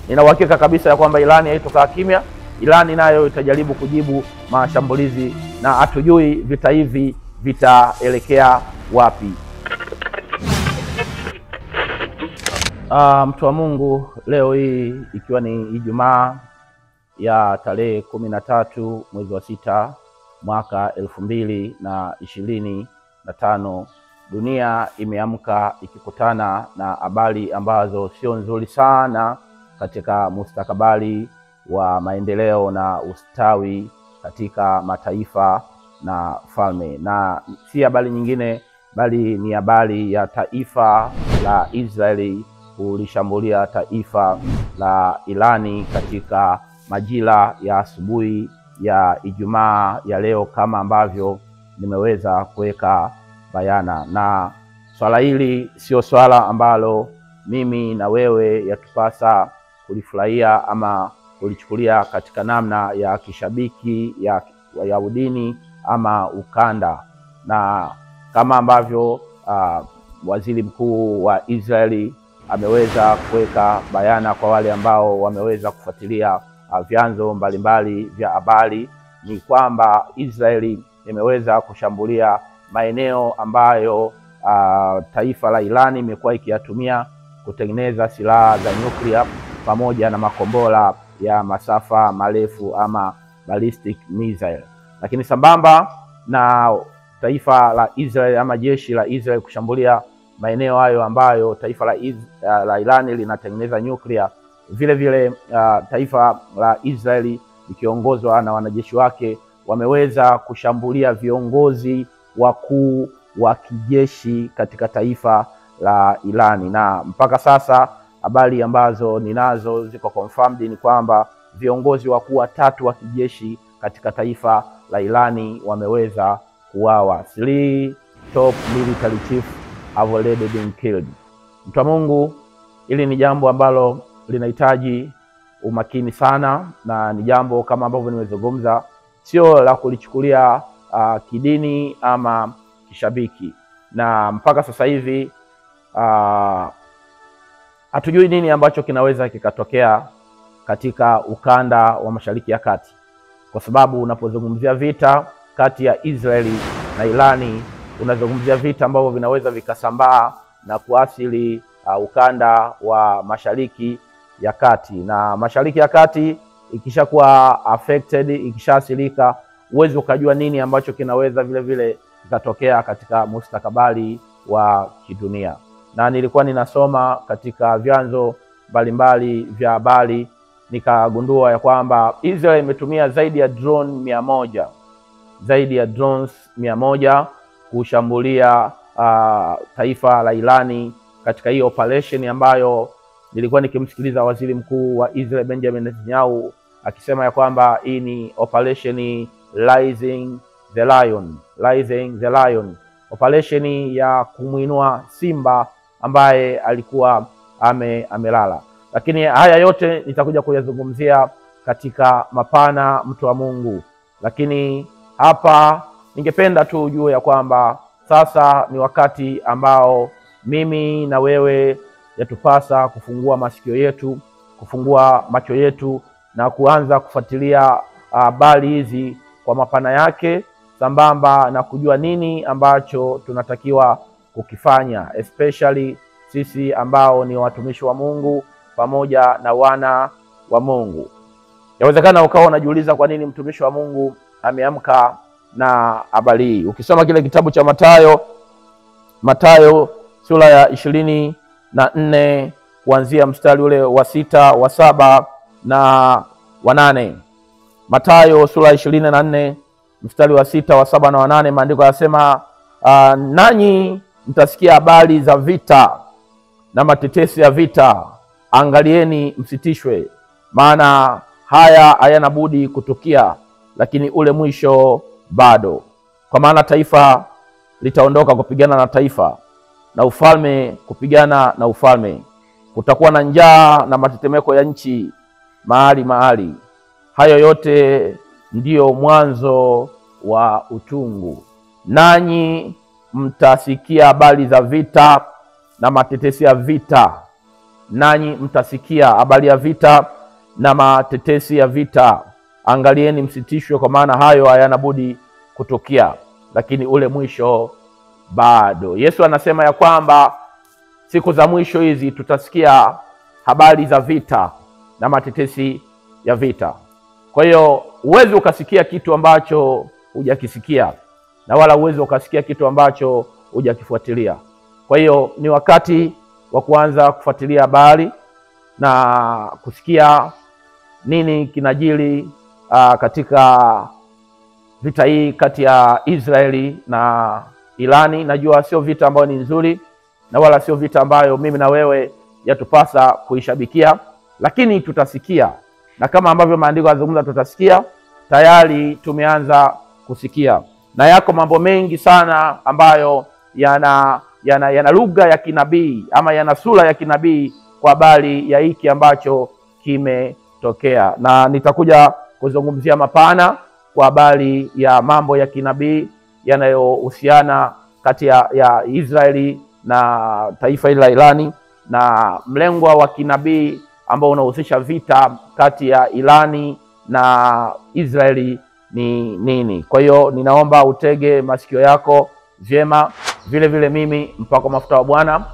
nina uhakika kabisa ya kwamba Irani haitokaa kimya. Irani nayo itajaribu kujibu mashambulizi, na hatujui vita hivi vitaelekea wapi. Mtu wa Mungu, leo hii ikiwa ni Ijumaa ya tarehe 13 mwezi wa 6 mwaka 2025, dunia imeamka ikikutana na habari ambazo sio nzuri sana katika mustakabali wa maendeleo na ustawi katika mataifa na falme, na si habari nyingine bali ni habari ya taifa la Israeli kulishambulia taifa la Irani katika majira ya asubuhi ya Ijumaa ya leo, kama ambavyo nimeweza kuweka bayana. Na swala hili sio swala ambalo mimi na wewe yatupasa kulifurahia ama kulichukulia katika namna ya kishabiki ya udini ama ukanda. Na kama ambavyo waziri mkuu wa Israeli ameweza kuweka bayana kwa wale ambao wameweza kufuatilia vyanzo mbalimbali vya habari, ni kwamba Israeli imeweza kushambulia maeneo ambayo taifa la Irani imekuwa ikiyatumia kutengeneza silaha za nyuklia pamoja na makombora ya masafa marefu ama ballistic missile. Lakini sambamba na taifa la Israeli ama jeshi la Israeli kushambulia maeneo hayo ambayo taifa la Irani linatengeneza nyuklia, vile vile taifa la Israeli likiongozwa na wanajeshi wake wameweza kushambulia viongozi wakuu wa kijeshi katika taifa la Irani. Na mpaka sasa habari ambazo ninazo ziko confirmed ni kwamba viongozi wakuu 3 wa kijeshi katika taifa la Irani wameweza kuuawa. 3 top military chiefs have already been killed. Mtu wa Mungu, hili ni jambo ambalo linahitaji umakini sana, na ni jambo kama ambavyo nimezungumza, sio la kulichukulia kidini ama kishabiki. Na mpaka sasa hivi hatujui nini ambacho kinaweza kikatokea katika ukanda wa Mashariki ya Kati, kwa sababu unapozungumzia vita kati ya Israeli na Irani unazungumzia vita ambavyo vinaweza vikasambaa na kuathiri ukanda wa Mashariki ya Kati. Na Mashariki ya Kati ikishakuwa affected, ikishaathirika, uwezi ukajua nini ambacho kinaweza vile vile kikatokea katika mustakabali wa kidunia. Na nilikuwa ninasoma katika vyanzo mbalimbali vya habari, nikagundua ya kwamba Israel imetumia zaidi ya drones 100 kushambulia taifa la Irani katika hii operation ambayo nilikuwa nikimsikiliza waziri mkuu wa Israel Benjamin Netanyahu akisema ya kwamba hii ni operation Rising the Lion, operation ya kumuinua simba ambaye alikuwa amelala. Lakini haya yote nitakuja kuyazungumzia katika mapana, mtu wa Mungu. Lakini hapa ningependa tu ujue ya kwamba sasa ni wakati ambao mimi na wewe yatupasa kufungua masikio yetu, kufungua macho yetu na kuanza kufuatilia habari hizi kwa mapana yake, sambamba na kujua nini ambacho tunatakiwa kukifanya, especially sisi ambao ni watumishi wa Mungu pamoja na wana wa Mungu. Yawezekana ukawa unajiuliza kwa nini mtumishi wa Mungu ameamka na habari hii. Ukisoma kile kitabu cha Mathayo sura ya 24 kuanzia mstari ule wa 6, wa 7 na wa 8. Mathayo sura ya 24 mstari wa 6, wa 7 na wa 8, maandiko yanasema nanyi mtasikia habari za vita na matetesi ya vita, angalieni msitishwe, maana haya hayana budi kutukia, lakini ule mwisho bado. Kwa maana taifa litaondoka kupigana na taifa, na ufalme kupigana na ufalme. Kutakuwa na njaa na matetemeko ya nchi mahali. Hayo yote ndiyo mwanzo wa utungu. Nanyi mtasikia habari za vita na matetesi ya vita, nanyi mtasikia habari ya vita na matetesi ya vita. Angalieni msitishwe, kwa maana hayo hayana budi kutukia, lakini ule mwisho bado. Yesu anasema ya kwamba siku za mwisho hizi tutasikia habari za vita na matetesi ya vita. Kwa hiyo uwezi ukasikia kitu ambacho hujakisikia, na wala uwezi ukasikia kitu ambacho hujakifuatilia. Kwa hiyo ni wakati wa kuanza kufuatilia habari na kusikia nini kinajiri katika vita hii kati ya Israeli na Irani. Najua sio vita ambayo ni nzuri, na wala sio vita ambayo mimi na wewe yatupasa kuishabikia, lakini tutasikia, na kama ambavyo maandiko yanazungumza tutasikia, tayari tumeanza kusikia. Na yako mambo mengi sana ambayo yana lugha ya kinabii ama yana sura ya kinabii kwa habari ya hiki ambacho kimetokea, na nitakuja kuzungumzia mapana kwa habari ya mambo ya kinabii yanayohusiana kati ya Israeli na taifa hili la Irani, na mlengwa wa kinabii ambao unahusisha vita kati ya Irani na Israeli ni nini. Kwa hiyo ninaomba utege masikio yako vyema. Vile vile mimi mpako mafuta wa Bwana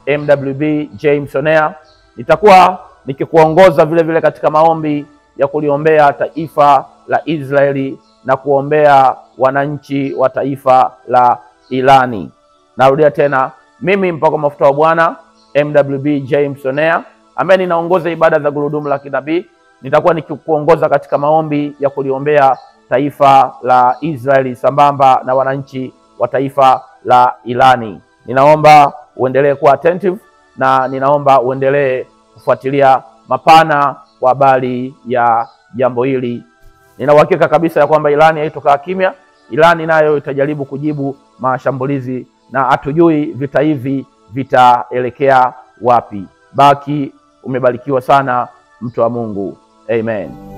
MWB James Onea nitakuwa nikikuongoza vile vile katika maombi ya kuliombea taifa la Israeli na kuombea wananchi wa taifa la Irani. Narudia tena, mimi mpako mafuta wa Bwana MWB James Onea ambaye ninaongoza ibada za gurudumu la kinabii, nitakuwa nikikuongoza katika maombi ya kuliombea taifa la Israeli sambamba na wananchi wa taifa la Irani. Ninaomba uendelee kuwa attentive, na ninaomba uendelee kufuatilia mapana kwa habari ya jambo hili. Nina uhakika kabisa ya kwamba Irani haitokaa kimya. Irani nayo itajaribu kujibu mashambulizi, na hatujui vita hivi vitaelekea wapi. Baki umebarikiwa sana, mtu wa Mungu. Amen.